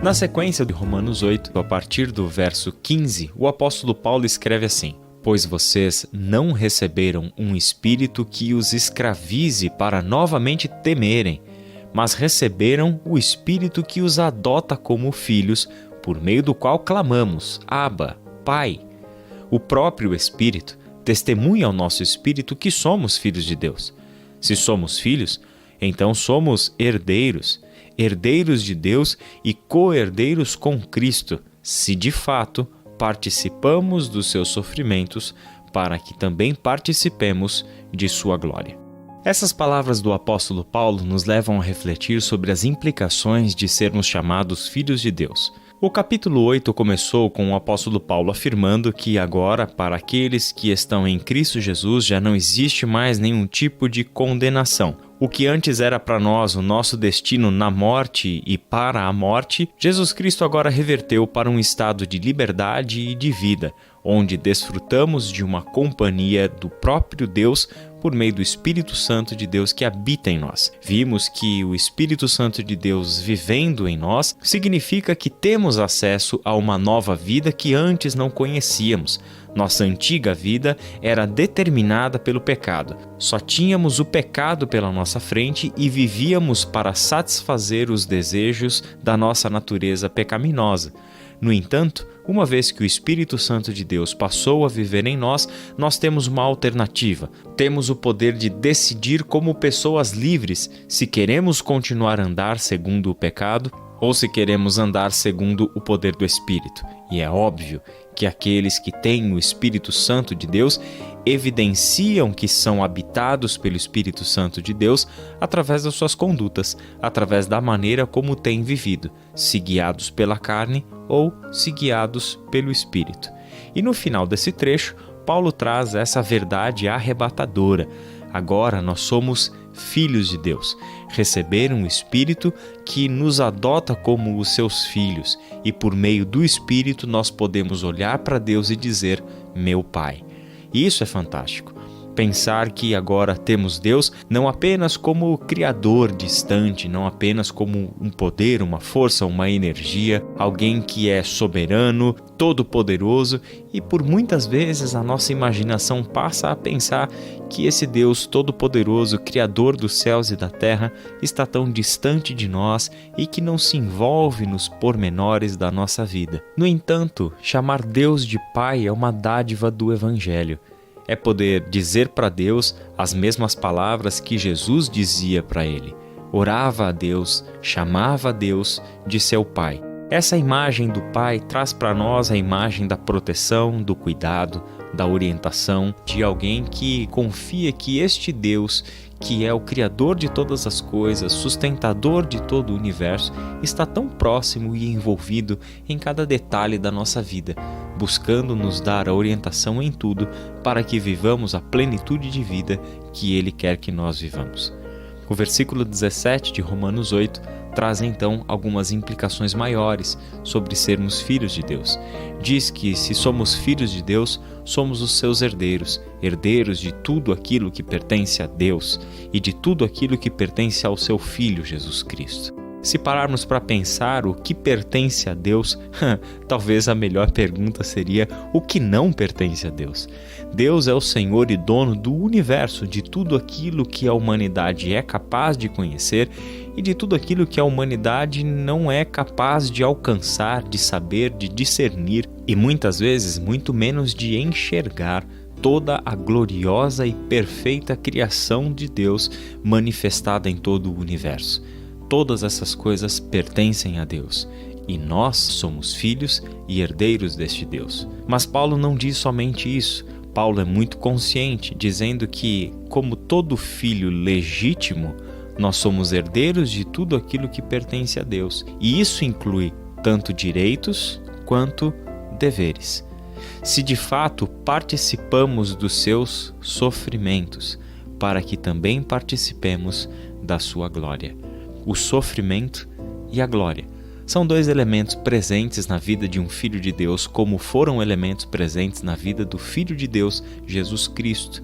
Na sequência de Romanos 8, a partir do verso 15, o apóstolo Paulo escreve assim: Pois vocês não receberam um espírito que os escravize para novamente temerem, mas receberam o espírito que os adota como filhos, por meio do qual clamamos, Abba, Pai. O próprio Espírito testemunha ao nosso espírito que somos filhos de Deus. Se somos filhos, então somos herdeiros, herdeiros de Deus e co-herdeiros com Cristo, se de fato participamos dos seus sofrimentos, para que também participemos de sua glória. Essas palavras do apóstolo Paulo nos levam a refletir sobre as implicações de sermos chamados filhos de Deus. O capítulo 8 começou com o apóstolo Paulo afirmando que agora, para aqueles que estão em Cristo Jesus, já não existe mais nenhum tipo de condenação. O que antes era para nós o nosso destino na morte e para a morte, Jesus Cristo agora reverteu para um estado de liberdade e de vida, onde desfrutamos de uma companhia do próprio Deus por meio do Espírito Santo de Deus que habita em nós. Vimos que o Espírito Santo de Deus vivendo em nós significa que temos acesso a uma nova vida que antes não conhecíamos. Nossa antiga vida era determinada pelo pecado. Só tínhamos o pecado pela nossa frente e vivíamos para satisfazer os desejos da nossa natureza pecaminosa. No entanto, uma vez que o Espírito Santo de Deus passou a viver em nós, nós temos uma alternativa. Temos o poder de decidir como pessoas livres se queremos continuar a andar segundo o pecado ou se queremos andar segundo o poder do Espírito. E é óbvio que aqueles que têm o Espírito Santo de Deus evidenciam que são habitados pelo Espírito Santo de Deus através das suas condutas, através da maneira como têm vivido, se guiados pela carne ou se guiados pelo Espírito. E no final desse trecho, Paulo traz essa verdade arrebatadora. Agora nós somos filhos de Deus, receberam um Espírito que nos adota como os seus filhos e por meio do Espírito nós podemos olhar para Deus e dizer, meu Pai. E isso é fantástico. Pensar que agora temos Deus não apenas como Criador distante, não apenas como um poder, uma força, uma energia, alguém que é soberano, todo-poderoso, e por muitas vezes a nossa imaginação passa a pensar que esse Deus todo-poderoso, Criador dos céus e da terra, está tão distante de nós e que não se envolve nos pormenores da nossa vida. No entanto, chamar Deus de Pai é uma dádiva do Evangelho. É poder dizer para Deus as mesmas palavras que Jesus dizia para ele. Orava a Deus, chamava a Deus de seu Pai. Essa imagem do Pai traz para nós a imagem da proteção, do cuidado, da orientação, de alguém que confia que este Deus, que é o Criador de todas as coisas, sustentador de todo o universo, está tão próximo e envolvido em cada detalhe da nossa vida, buscando nos dar a orientação em tudo para que vivamos a plenitude de vida que Ele quer que nós vivamos. O versículo 17 de Romanos 8 traz então algumas implicações maiores sobre sermos filhos de Deus. Diz que se somos filhos de Deus, somos os seus herdeiros, herdeiros de tudo aquilo que pertence a Deus e de tudo aquilo que pertence ao seu Filho Jesus Cristo. Se pararmos para pensar o que pertence a Deus, talvez a melhor pergunta seria o que não pertence a Deus. Deus é o Senhor e dono do universo, de tudo aquilo que a humanidade é capaz de conhecer e de tudo aquilo que a humanidade não é capaz de alcançar, de saber, de discernir e muitas vezes muito menos de enxergar toda a gloriosa e perfeita criação de Deus manifestada em todo o universo. Todas essas coisas pertencem a Deus e nós somos filhos e herdeiros deste Deus. Mas Paulo não diz somente isso. Paulo é muito consciente, dizendo que, como todo filho legítimo, nós somos herdeiros de tudo aquilo que pertence a Deus. E isso inclui tanto direitos quanto deveres. Se de fato participamos dos seus sofrimentos, para que também participemos da sua glória. O sofrimento e a glória são dois elementos presentes na vida de um filho de Deus, como foram elementos presentes na vida do Filho de Deus, Jesus Cristo.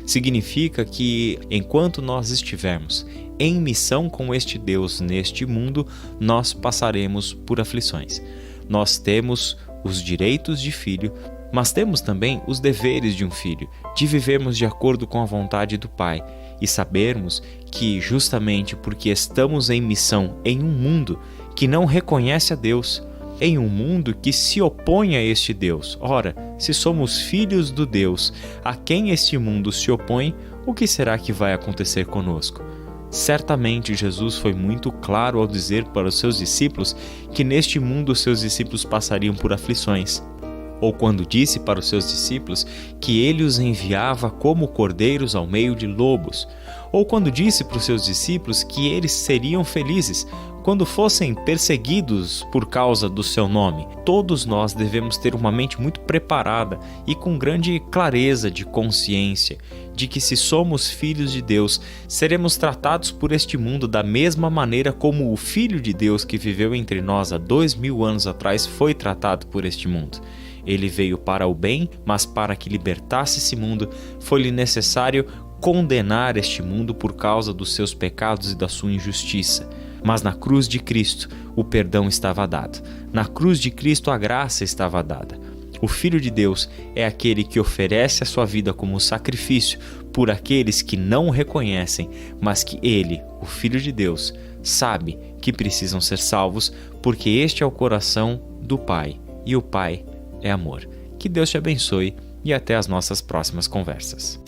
Significa que, enquanto nós estivermos em missão com este Deus neste mundo, nós passaremos por aflições. Nós temos os direitos de filho, mas temos também os deveres de um filho, de vivermos de acordo com a vontade do Pai e sabermos que, justamente porque estamos em missão em um mundo que não reconhece a Deus, em um mundo que se opõe a este Deus. Ora, se somos filhos do Deus a quem este mundo se opõe, o que será que vai acontecer conosco? Certamente Jesus foi muito claro ao dizer para os seus discípulos que neste mundo os seus discípulos passariam por aflições. Ou quando disse para os seus discípulos que ele os enviava como cordeiros ao meio de lobos. Ou quando disse para os seus discípulos que eles seriam felizes quando fossem perseguidos por causa do seu nome. Todos nós devemos ter uma mente muito preparada e com grande clareza de consciência de que, se somos filhos de Deus, seremos tratados por este mundo da mesma maneira como o Filho de Deus que viveu entre nós há 2000 anos atrás foi tratado por este mundo. Ele veio para o bem, mas para que libertasse esse mundo, foi-lhe necessário condenar este mundo por causa dos seus pecados e da sua injustiça. Mas na cruz de Cristo o perdão estava dado. Na cruz de Cristo a graça estava dada. O Filho de Deus é aquele que oferece a sua vida como sacrifício por aqueles que não o reconhecem, mas que ele, o Filho de Deus, sabe que precisam ser salvos, porque este é o coração do Pai, e o Pai é amor. Que Deus te abençoe e até as nossas próximas conversas.